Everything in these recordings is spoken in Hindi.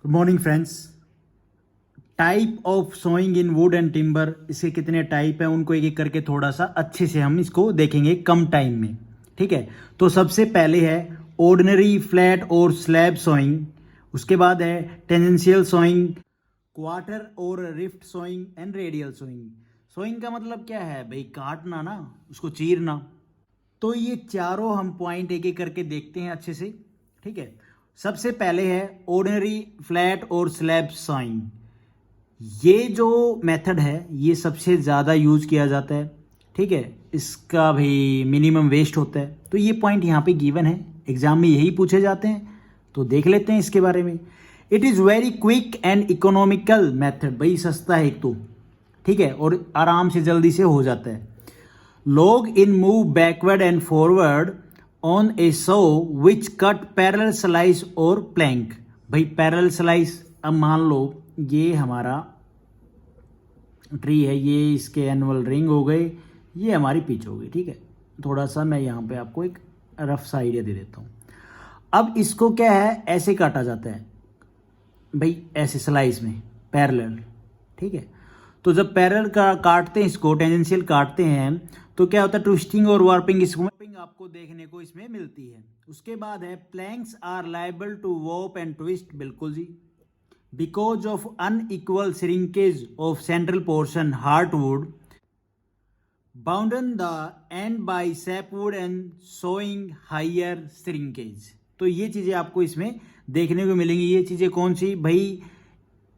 Good morning friends. Type of sawing in wood and timber, इसके कितने टाइप हैं उनको एक एक करके थोड़ा सा अच्छे से हम इसको देखेंगे कम टाइम में। ठीक है, तो सबसे पहले है ऑर्डिनरी फ्लैट और स्लैब सोइंग, उसके बाद है टेंजेंशियल सोइंग, क्वार्टर और rift sawing and radial sawing. Sawing का मतलब क्या है भाई? काटना ना, उसको चीरना। तो ये चारों हम पॉइंट एक एक करके देखते हैं अच्छे से। ठीक है, सबसे पहले है ऑर्डिनरी फ्लैट और स्लैब सोइंग। ये जो मेथड है ये सबसे ज़्यादा यूज किया जाता है। ठीक है, इसका भी मिनिमम वेस्ट होता है। तो ये पॉइंट यहाँ पे गिवन है, एग्जाम में यही पूछे जाते हैं, तो देख लेते हैं इसके बारे में। It is very quick and economical method, भाई सस्ता है एक तो, ठीक है, और आराम से जल्दी से हो जाता है। Log in move backward and forward on a saw which cut parallel slice or plank। भाई पैरेलल स्लाइस, अब मान लो ये हमारा ट्री है, ये इसके एनुअल रिंग हो गए, ये हमारी पिच हो गई। ठीक है, थोड़ा सा मैं यहाँ पे आपको एक रफ सा आइडिया दे देता हूँ। अब इसको क्या है, ऐसे काटा जाता है भाई, ऐसे स्लाइस में पैरेलल। ठीक है, तो जब पैरेलल का काटते हैं, इसको टेंजेंशियल काटते हैं, तो क्या होता है, ट्विस्टिंग और वार्पिंग आपको देखने को इसमें मिलती है। उसके बाद है planks are liable to warp and twist, बिल्कुल जी, because of unequal shrinkage of central portion heartwood bounded the end by sapwood and showing higher shrinkage. तो ये चीजें आपको इसमें देखने को मिलेंगी। ये चीजें कौन सी भाई?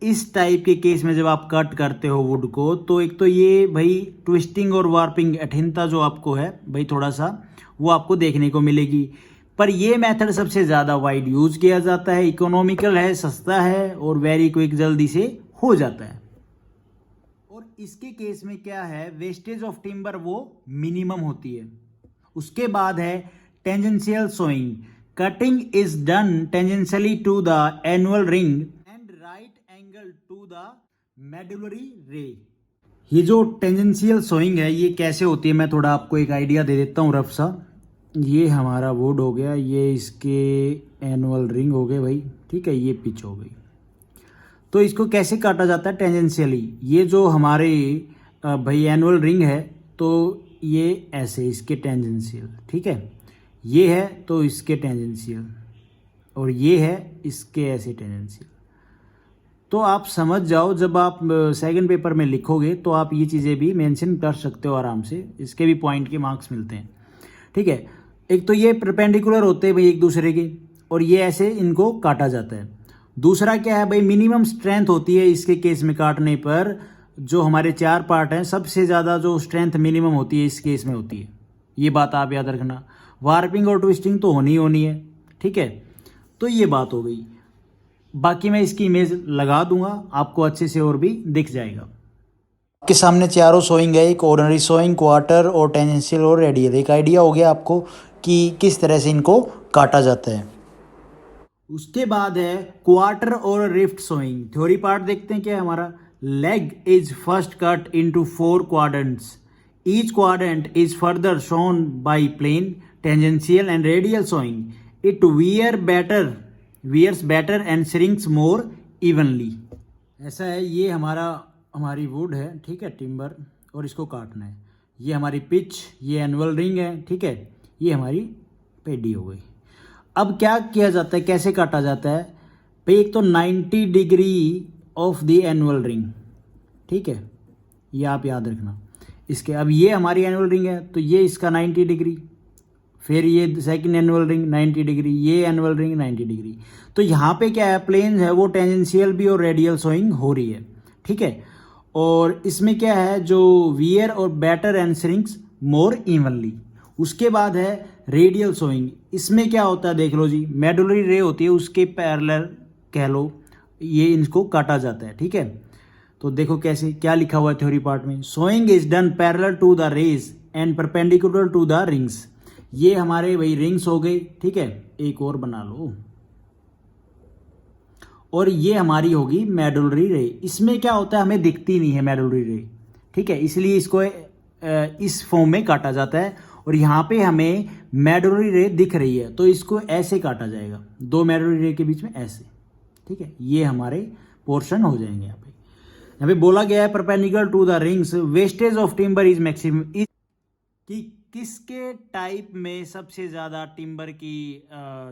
इस टाइप के केस में जब आप कट करते हो वुड को, तो एक तो ये भाई ट्विस्टिंग और वार्पिंग अठिनता जो आपको है भाई थोड़ा सा वो आपको देखने को मिलेगी। पर ये मेथड सबसे ज़्यादा वाइड यूज किया जाता है, इकोनॉमिकल है, सस्ता है और वेरी क्विक, जल्दी से हो जाता है। और इसके केस में क्या है, वेस्टेज ऑफ टिम्बर वो मिनिमम होती है। उसके बाद है tangential sawing. Cutting is done tangentially to the annual ring to the medullary ray. ये जो टेंजेंशियल सोइंग है ये कैसे होती है, मैं थोड़ा आपको एक आइडिया दे देता हूँ रफ सा। ये हमारा वुड हो गया, ये इसके एनुअल रिंग हो गए भाई, ठीक है, ये पिच हो गई। तो इसको कैसे काटा जाता है टेंजेंशियली? ये जो हमारे भाई एनुअल रिंग है, तो ये ऐसे इसके टेंजेंशियल, ठीक है, ये है तो इसके टेंजेंशियल, और ये है इसके ऐसे टेंजेंशियल। तो आप समझ जाओ, जब आप सेकंड पेपर में लिखोगे तो आप ये चीज़ें भी मेंशन कर सकते हो आराम से, इसके भी पॉइंट के मार्क्स मिलते हैं। ठीक है, एक तो ये परपेंडिकुलर होते हैं भाई एक दूसरे के, और ये ऐसे इनको काटा जाता है। दूसरा क्या है भाई, मिनिमम स्ट्रेंथ होती है इसके केस में काटने पर। जो हमारे चार पार्ट हैं, सबसे ज़्यादा जो स्ट्रेंथ मिनिमम होती है इस केस में होती है, ये बात आप याद रखना। वार्पिंग और ट्विस्टिंग तो होनी होनी है। ठीक है, तो ये बात हो गई। बाकी मैं इसकी इमेज लगा दूंगा, आपको अच्छे से और भी दिख जाएगा। आपके सामने चारों सोइंग है, एक ऑर्डिनरी सोइंग, क्वार्टर और टेंजेंशियल और रेडियल। एक आइडिया हो गया आपको कि किस तरह से इनको काटा जाता है। उसके बाद है क्वार्टर और रिफ्ट सोइंग। थ्योरी पार्ट देखते हैं क्या है हमारा। Log is first cut into 4 quadrants, each quadrant is further sawn by plain tangential and radial sawing. It wears better and shrinks more evenly। ऐसा है, ये हमारी वुड है, ठीक है, टिम्बर, और इसको काटना है। ये हमारी पिच, ये एनुअल रिंग है, ठीक है, ये हमारी पेडी हो गई। अब क्या किया जाता है, कैसे काटा जाता है भाई? एक तो 90 degree of the annual ring, ठीक है, ये आप याद रखना इसके। अब ये हमारी एनुअल रिंग है, तो ये इसका 90 डिग्री, फिर ये सेकंड एनुअल रिंग 90 डिग्री, ये एनुअल रिंग 90 डिग्री। तो यहाँ पे क्या है, प्लेन है वो टेंजेंशियल भी और रेडियल सोइंग हो रही है। ठीक है, और इसमें क्या है, जो वियर और better and shrinks more evenly. उसके बाद है रेडियल सोइंग। इसमें क्या होता है देख लो जी, मेडुलरी रे होती है, उसके पैरेलल कह लो, ये इनको काटा जाता है। ठीक है, तो देखो कैसे, क्या लिखा हुआ है थ्योरी पार्ट में। Sawing is done parallel to the rays and perpendicular to the rings. ये हमारे वही रिंग्स हो गई, ठीक है, एक और बना लो, और ये हमारी होगी मेडुलरी रे। इसमें क्या होता है, हमें दिखती नहीं है मेडुलरी रे, ठीक है, इसलिए इसको इस फॉर्म में काटा जाता है। और यहाँ पे हमें मेडुलरी रे दिख रही है, तो इसको ऐसे काटा जाएगा, दो मेडुलरी रे के बीच में ऐसे। ठीक है, ये हमारे पोर्शन हो जाएंगे। यहाँ पे बोला गया है perpendicular to the rings wastage of timber is maximum, कि किसके टाइप में सबसे ज़्यादा टिम्बर की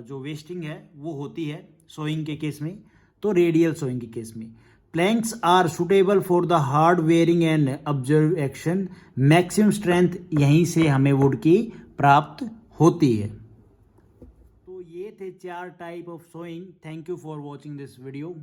जो वेस्टिंग है वो होती है सोइंग के केस में, तो रेडियल सोइंग के केस में। Planks are suitable for the hard wearing and observe action, maximum strength यहीं से हमें वुड की प्राप्त होती है। तो ये थे 4 type of sawing. Thank you for watching this video.